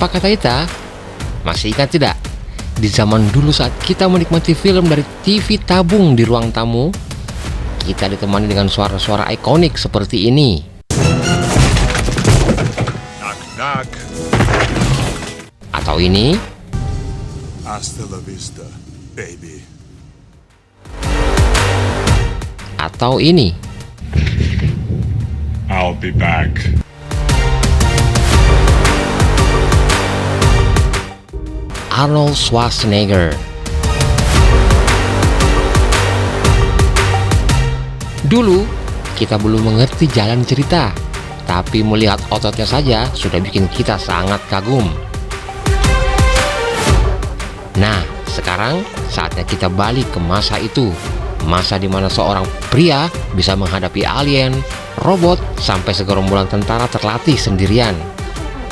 Pak Kataita? Masih ingat tidak? Di zaman dulu saat kita menikmati film dari TV tabung di ruang tamu, kita ditemani dengan suara-suara ikonik seperti ini. Knock, knock. Atau ini. Hasta la vista, baby. Atau ini. I'll be back. Arnold Schwarzenegger. Dulu, kita belum mengerti jalan cerita, tapi melihat ototnya saja sudah bikin kita sangat kagum. Nah, sekarang saatnya kita balik ke masa itu. Masa di mana seorang pria bisa menghadapi alien, robot, sampai segerombolan tentara terlatih sendirian,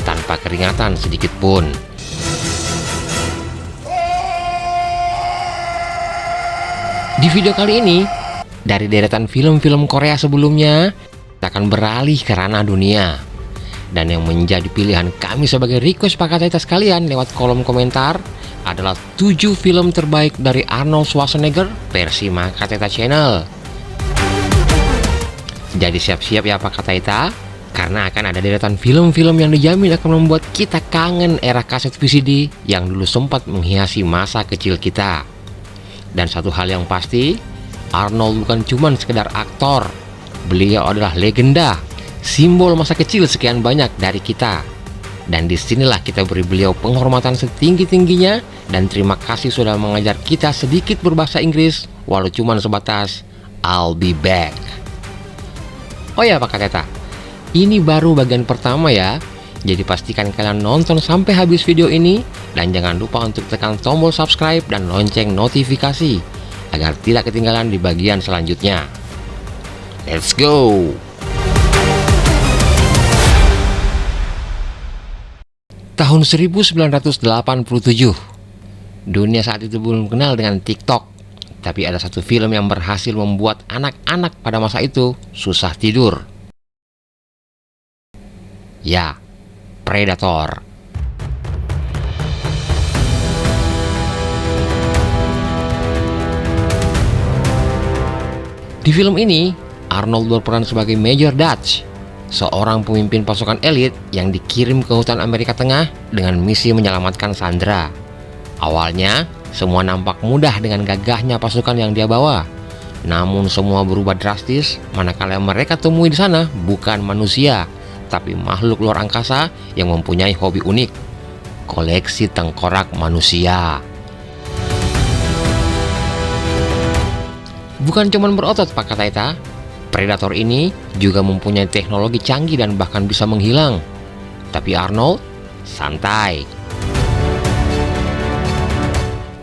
tanpa keringatan sedikit pun. Di video kali ini, dari deretan film-film Korea sebelumnya, kita akan beralih ke ranah dunia. Dan yang menjadi pilihan kami sebagai request Pak Kataita sekalian lewat kolom komentar adalah 7 film terbaik dari Arnold Schwarzenegger versi Pak Kataita Channel. Jadi siap-siap ya Pak Kataita, karena akan ada deretan film-film yang dijamin akan membuat kita kangen era kaset VCD yang dulu sempat menghiasi masa kecil kita. Dan satu hal yang pasti, Arnold bukan cuma sekedar aktor. Beliau adalah legenda, simbol masa kecil sekian banyak dari kita. Dan disinilah kita beri beliau penghormatan setinggi-tingginya dan terima kasih sudah mengajar kita sedikit berbahasa Inggris, walau cuma sebatas I'll be back. Oh ya Pak Kataita, ini baru bagian pertama ya. Jadi pastikan kalian nonton sampai habis video ini, dan jangan lupa untuk tekan tombol subscribe dan lonceng notifikasi agar tidak ketinggalan di bagian selanjutnya. Let's go! Tahun 1987, dunia saat itu belum kenal dengan TikTok, tapi ada satu film yang berhasil membuat anak-anak pada masa itu susah tidur. Ya, Predator. Di film ini, Arnold berperan sebagai Major Dutch, seorang pemimpin pasukan elit yang dikirim ke hutan Amerika Tengah dengan misi menyelamatkan Sandra. Awalnya, semua nampak mudah dengan gagahnya pasukan yang dia bawa. Namun semua berubah drastis manakala mereka temui di sana bukan manusia, tapi makhluk luar angkasa yang mempunyai hobi unik, koleksi tengkorak manusia. Bukan cuma berotot Pak Kataita, Predator ini juga mempunyai teknologi canggih dan bahkan bisa menghilang. Tapi Arnold santai.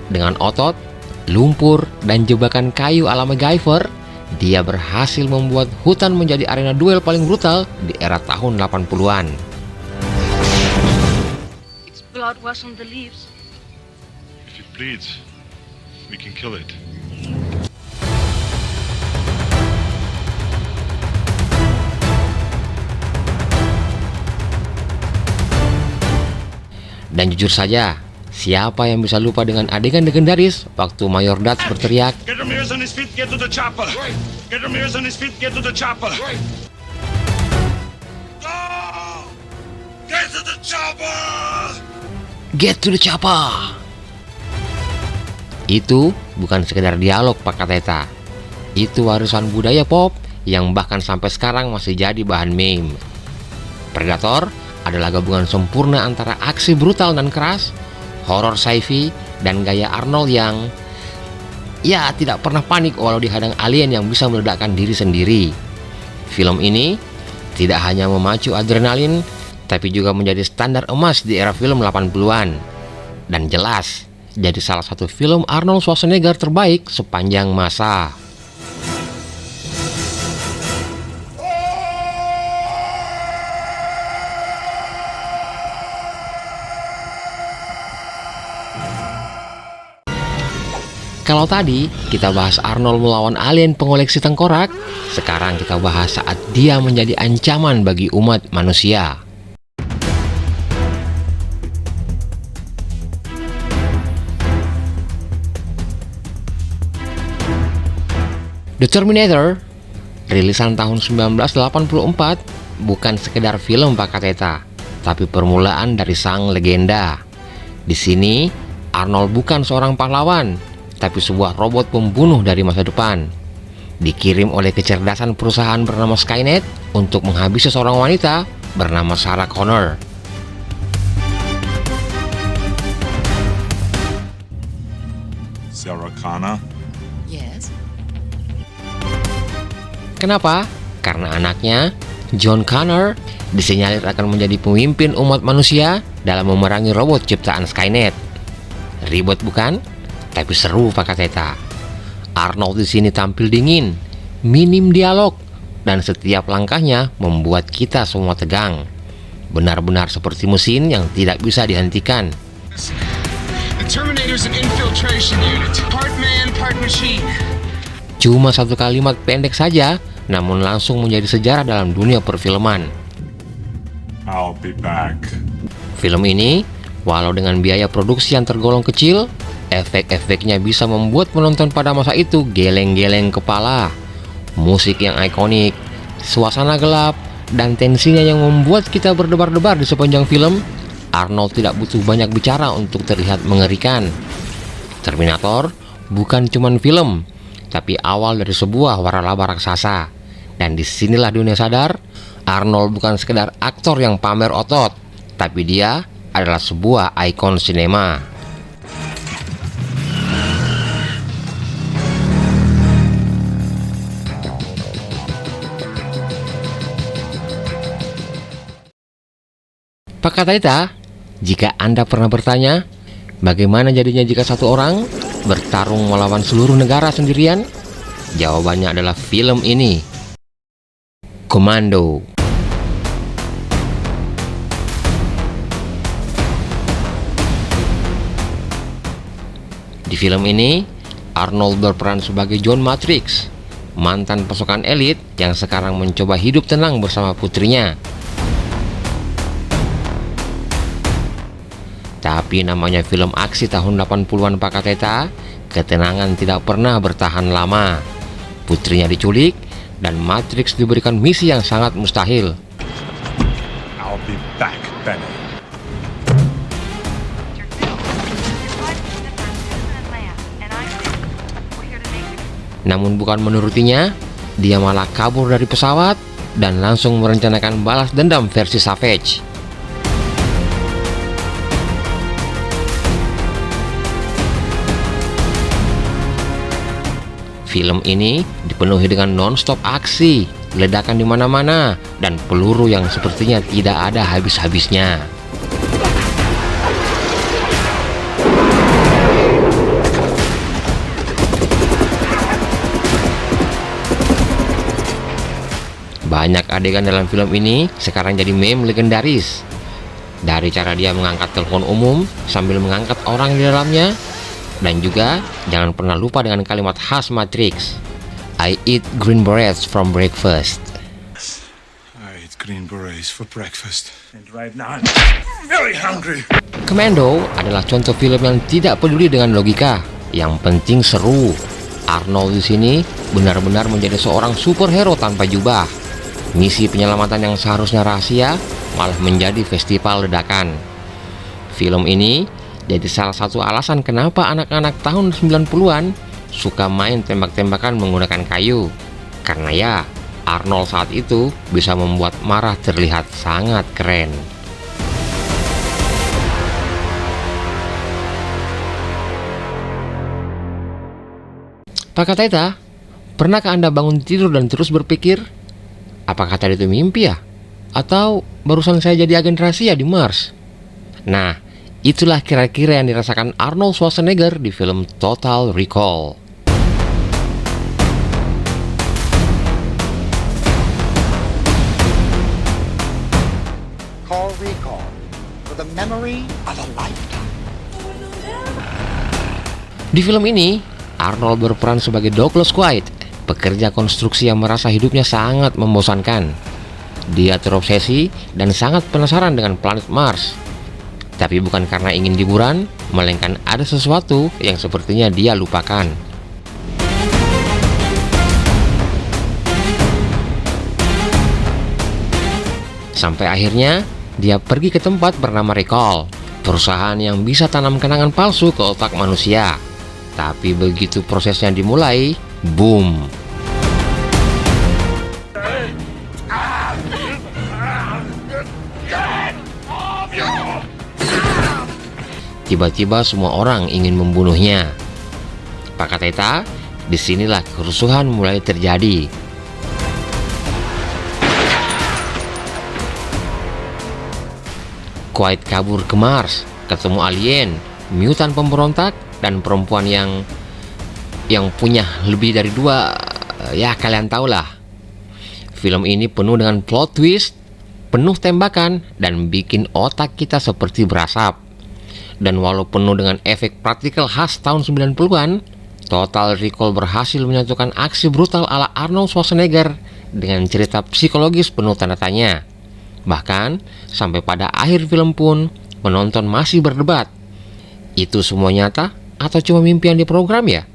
Dengan otot, lumpur, dan jebakan kayu ala MacGyver, dia berhasil membuat hutan menjadi arena duel paling brutal di era tahun 80-an. Its blood was on the leaves. If it bleeds, we can kill it. Dan jujur saja, siapa yang bisa lupa dengan adegan legendaris waktu Mayor Dutch berteriak, Get Ramirez on his feet, get to the chopper. Get Ramirez on his feet, get to the chopper. Go! Get to the chopper! "Get to the chopper!" Itu bukan sekedar dialog Pak Kataita. Itu warisan budaya pop yang bahkan sampai sekarang masih jadi bahan meme. Predator adalah gabungan sempurna antara aksi brutal dan keras, horor sci-fi, dan gaya Arnold yang ya tidak pernah panik walau dihadang alien yang bisa meledakkan diri sendiri. Film ini tidak hanya memacu adrenalin, tapi juga menjadi standar emas di era film 80-an. Dan jelas, jadi salah satu film Arnold Schwarzenegger terbaik sepanjang masa. Kalau tadi kita bahas Arnold melawan alien pengoleksi tengkorak, sekarang kita bahas saat dia menjadi ancaman bagi umat manusia. The Terminator, rilisan tahun 1984, bukan sekedar film Pak Kateta, tapi permulaan dari sang legenda. Di sini, Arnold bukan seorang pahlawan, tapi sebuah robot pembunuh dari masa depan. Dikirim oleh kecerdasan perusahaan bernama Skynet untuk menghabisi seorang wanita bernama Sarah Connor. Sarah Connor? Yes. Kenapa? Karena anaknya, John Connor, disinyalir akan menjadi pemimpin umat manusia dalam memerangi robot ciptaan Skynet. Ribet bukan? Tapi seru Pak Kateta. Arnold di sini tampil dingin, minim dialog, dan setiap langkahnya membuat kita semua tegang. Benar-benar seperti mesin yang tidak bisa dihentikan. The Terminator's an infiltration unit. Part man, part machine. Cuma satu kalimat pendek saja, namun langsung menjadi sejarah dalam dunia perfilman. I'll be back. Film ini, walau dengan biaya produksi yang tergolong kecil, efek-efeknya bisa membuat penonton pada masa itu geleng-geleng kepala. Musik yang ikonik, suasana gelap, dan tensinya yang membuat kita berdebar-debar di sepanjang film. Arnold tidak butuh banyak bicara untuk terlihat mengerikan. Terminator bukan cuma film, tapi awal dari sebuah waralaba raksasa. Dan disinilah dunia sadar, Arnold bukan sekedar aktor yang pamer otot, tapi dia adalah sebuah ikon sinema. Pak Kateta, jika Anda pernah bertanya, bagaimana jadinya jika satu orang bertarung melawan seluruh negara sendirian? Jawabannya adalah film ini, Commando. Di film ini, Arnold berperan sebagai John Matrix, mantan pasukan elit yang sekarang mencoba hidup tenang bersama putrinya. Tapi namanya film aksi tahun 80-an Pak Kateta, ketenangan tidak pernah bertahan lama. Putrinya diculik dan Matrix diberikan misi yang sangat mustahil. I'll be back, Benny. Namun bukan menurutinya, dia malah kabur dari pesawat dan langsung merencanakan balas dendam versi Savage. Film ini dipenuhi dengan non-stop aksi, ledakan di mana-mana, dan peluru yang sepertinya tidak ada habis-habisnya. Banyak adegan dalam film ini sekarang jadi meme legendaris. Dari cara dia mengangkat telepon umum sambil mengangkat orang di dalamnya. Dan juga jangan pernah lupa dengan kalimat khas Matrix, I eat green berets from breakfast. I eat green berets for breakfast. And right now I'm very hungry. Commando adalah contoh film yang tidak peduli dengan logika, yang penting seru. Arnold di sini benar-benar menjadi seorang superhero tanpa jubah. Misi penyelamatan yang seharusnya rahasia malah menjadi festival ledakan. Film ini jadi salah satu alasan kenapa anak-anak tahun 90-an suka main tembak-tembakan menggunakan kayu. Karena ya, Arnold saat itu bisa membuat marah terlihat sangat keren. Pak Kateta, pernahkah Anda bangun tidur dan terus berpikir, apakah tadi itu mimpi ya? Atau barusan saya jadi agen rahasia di Mars? Nah, itulah kira-kira yang dirasakan Arnold Schwarzenegger di film Total Recall. Call recall for the memory of a lifetime. Di film ini, Arnold berperan sebagai Douglas Quaid, pekerja konstruksi yang merasa hidupnya sangat membosankan. Dia terobsesi dan sangat penasaran dengan planet Mars. Tapi bukan karena ingin liburan, melainkan ada sesuatu yang sepertinya dia lupakan. Sampai akhirnya dia pergi ke tempat bernama Recall, perusahaan yang bisa tanam kenangan palsu ke otak manusia. Tapi begitu prosesnya dimulai, boom. Tiba-tiba semua orang ingin membunuhnya. Pak Kateta, disinilah kerusuhan mulai terjadi. Quiet kabur ke Mars, ketemu alien, mutan pemberontak, dan perempuan yang punya lebih dari 2. Ya kalian tahulah. Film ini penuh dengan plot twist, penuh tembakan, dan bikin otak kita seperti berasap. Dan walau penuh dengan efek praktikal khas tahun 90-an, Total Recall berhasil menyatukan aksi brutal ala Arnold Schwarzenegger dengan cerita psikologis penuh tanda tanya. Bahkan, sampai pada akhir film pun, penonton masih berdebat. Itu semua nyata atau cuma mimpi yang diprogram ya?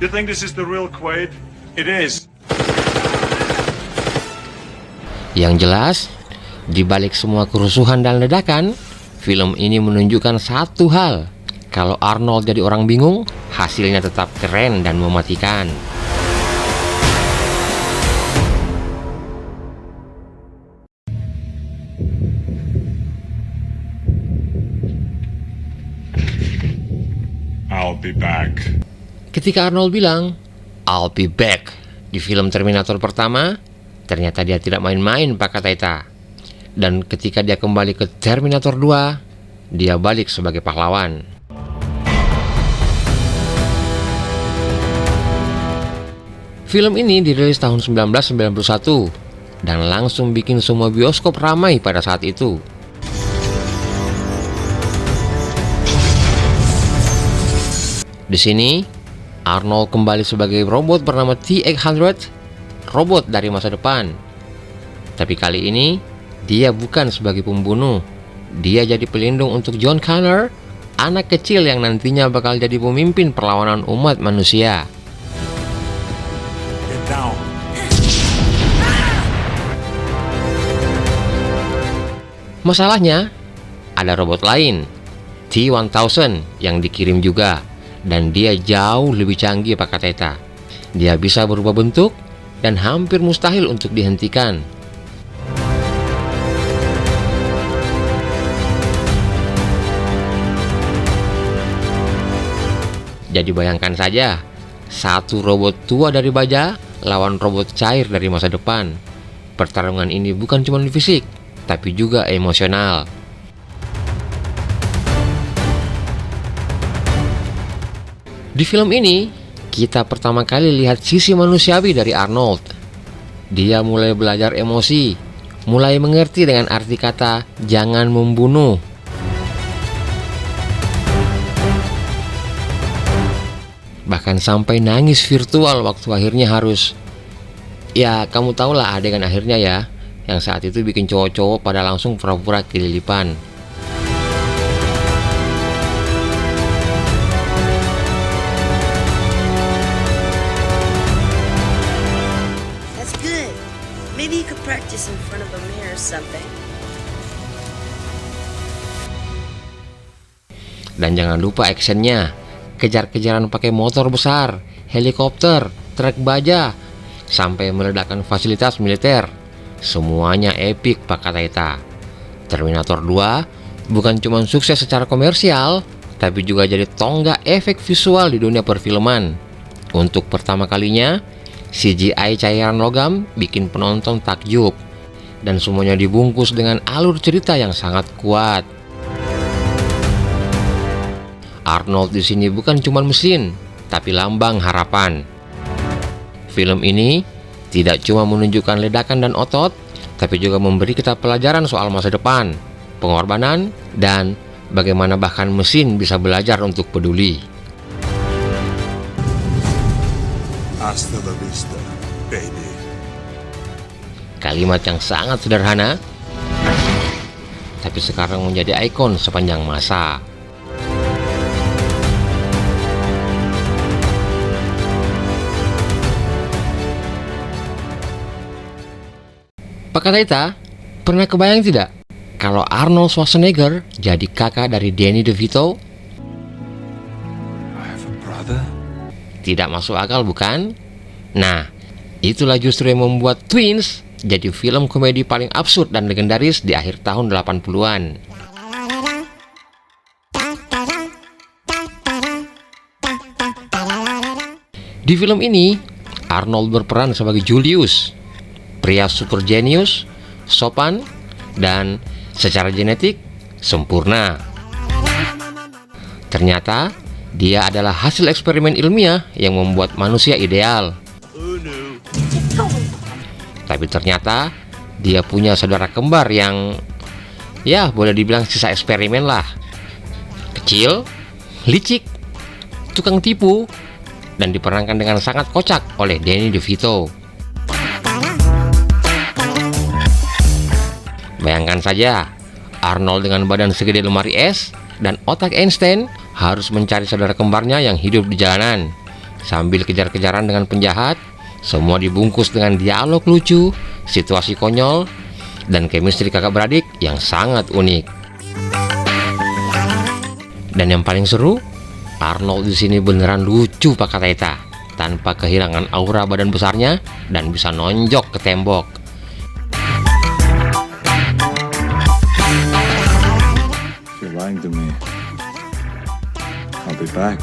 You think this is the real Quaid? It is. Yang jelas, di balik semua kerusuhan dan ledakan, film ini menunjukkan satu hal. Kalau Arnold jadi orang bingung, hasilnya tetap keren dan mematikan. I'll be back. Ketika Arnold bilang, "I'll be back" di film Terminator pertama, ternyata dia tidak main-main Pak Kateta. Dan ketika dia kembali ke Terminator 2, dia balik sebagai pahlawan. Film ini dirilis tahun 1991 dan langsung bikin semua bioskop ramai pada saat itu. Di sini, Arnold kembali sebagai robot bernama T-800, robot dari masa depan. Tapi kali ini, dia bukan sebagai pembunuh. Dia jadi pelindung untuk John Connor, anak kecil yang nantinya bakal jadi pemimpin perlawanan umat manusia. Get down. Masalahnya, ada robot lain, T-1000 yang dikirim juga. Dan dia jauh lebih canggih Pak Kateta. Dia bisa berubah bentuk dan hampir mustahil untuk dihentikan. Jadi bayangkan saja, satu robot tua dari baja lawan robot cair dari masa depan. Pertarungan ini bukan cuma fisik, tapi juga emosional. Di film ini, kita pertama kali lihat sisi manusiawi dari Arnold. Dia mulai belajar emosi, mulai mengerti dengan arti kata jangan membunuh. Bahkan sampai nangis virtual waktu akhirnya harus, ya kamu tahulah adegan akhirnya ya, yang saat itu bikin cowok-cowok pada langsung pura-pura kelilipan. Maybe you could practice in front of a mirror or something. Dan jangan lupa actionnya, kejar-kejaran pakai motor besar, helikopter, truk baja, sampai meledakkan fasilitas militer. Semuanya epik Pak Kateta. Terminator 2 bukan cuma sukses secara komersial, tapi juga jadi tonggak efek visual di dunia perfilman. Untuk pertama kalinya, CGI cairan logam bikin penonton takjub, dan semuanya dibungkus dengan alur cerita yang sangat kuat. Arnold di sini bukan cuma mesin, tapi lambang harapan. Film ini tidak cuma menunjukkan ledakan dan otot, tapi juga memberi kita pelajaran soal masa depan, pengorbanan, dan bagaimana bahkan mesin bisa belajar untuk peduli. Hasta la vista, baby. Kalimat yang sangat sederhana, tapi sekarang menjadi ikon sepanjang masa. Pak Kataita, pernah kebayang tidak kalau Arnold Schwarzenegger jadi kakak dari Danny DeVito? I have a brother? Tidak masuk akal bukan? Nah, itulah justru yang membuat Twins jadi film komedi paling absurd dan legendaris di akhir tahun 80-an. Di film ini, Arnold berperan sebagai Julius, pria super jenius, sopan, dan secara genetik sempurna. Ternyata, dia adalah hasil eksperimen ilmiah yang membuat manusia ideal. Tapi ternyata, dia punya saudara kembar yang, ya boleh dibilang sisa eksperimen lah. Kecil, licik, tukang tipu, dan diperankan dengan sangat kocak oleh Danny DeVito. Bayangkan saja, Arnold dengan badan segede lemari es dan otak Einstein harus mencari saudara kembarnya yang hidup di jalanan. Sambil kejar-kejaran dengan penjahat, semua dibungkus dengan dialog lucu, situasi konyol, dan chemistry kakak beradik yang sangat unik. Dan yang paling seru, Arnold di sini beneran lucu Pak Kataita, tanpa kehilangan aura badan besarnya dan bisa nonjok ke tembok. If you're lying to me, I'll be back.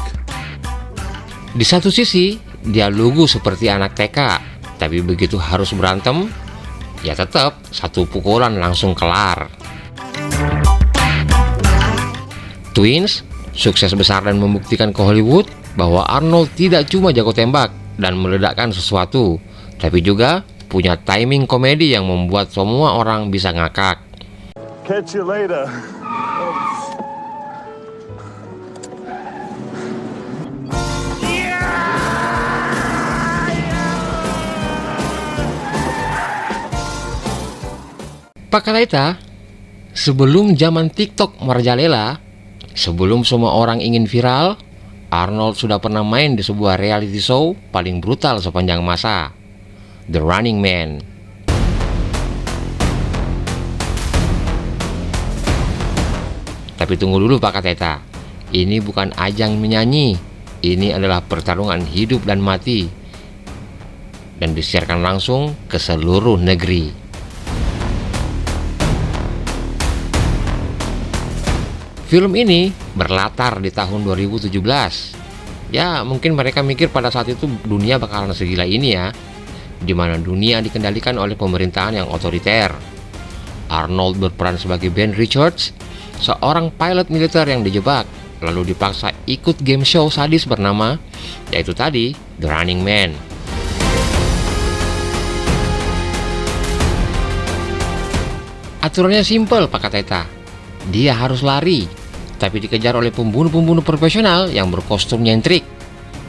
Di satu sisi, dia lugu seperti anak TK, tapi begitu harus berantem, ya tetap satu pukulan langsung kelar. Twins sukses besar dan membuktikan ke Hollywood bahwa Arnold tidak cuma jago tembak dan meledakkan sesuatu, tapi juga punya timing komedi yang membuat semua orang bisa ngakak. Catch you later. Pak Kataita, sebelum zaman TikTok merajalela, sebelum semua orang ingin viral, Arnold sudah pernah main di sebuah reality show paling brutal sepanjang masa, The Running Man. Tapi tunggu dulu Pak Kataita, ini bukan ajang menyanyi, ini adalah pertarungan hidup dan mati, dan disiarkan langsung ke seluruh negeri. Film ini berlatar di tahun 2017. Ya, mungkin mereka mikir pada saat itu dunia bakalan segila ini ya, di mana dunia dikendalikan oleh pemerintahan yang otoriter. Arnold berperan sebagai Ben Richards, seorang pilot militer yang dijebak, lalu dipaksa ikut game show sadis bernama, yaitu tadi, The Running Man. Aturannya simpel Pak Kataita, dia harus lari, tapi dikejar oleh pembunuh-pembunuh profesional yang berkostum nyentrik,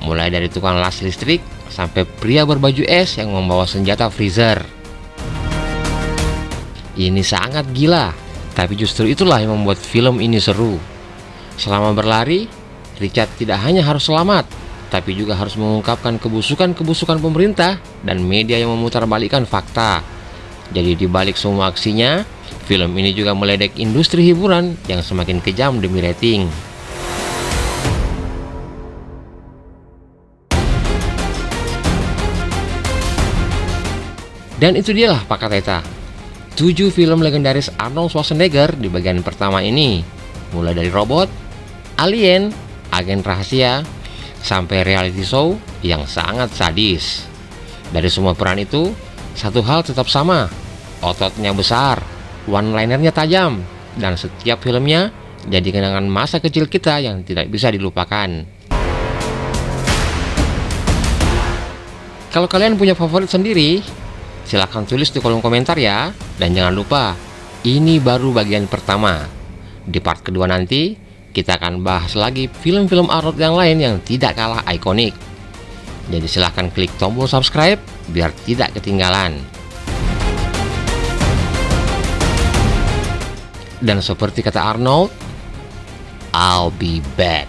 mulai dari tukang las listrik sampai pria berbaju es yang membawa senjata freezer. Ini sangat gila, tapi justru itulah yang membuat film ini seru. Selama berlari, Richard tidak hanya harus selamat, tapi juga harus mengungkapkan kebusukan-kebusukan pemerintah dan media yang memutarbalikkan fakta. Jadi di balik semua aksinya, film ini juga meledek industri hiburan yang semakin kejam demi rating. Dan itu dialah Pak Kataita, 7 film legendaris Arnold Schwarzenegger di bagian pertama ini, mulai dari robot, alien, agen rahasia, sampai reality show yang sangat sadis. Dari semua peran itu, satu hal tetap sama, ototnya besar, one-linernya tajam, dan setiap filmnya jadi kenangan masa kecil kita yang tidak bisa dilupakan. Kalau kalian punya favorit sendiri, silahkan tulis di kolom komentar ya. Dan jangan lupa, ini baru bagian pertama. Di part kedua nanti, kita akan bahas lagi film-film Arnold yang lain yang tidak kalah ikonik. Jadi silahkan klik tombol subscribe biar tidak ketinggalan. Dan seperti kata Arnold, I'll be back.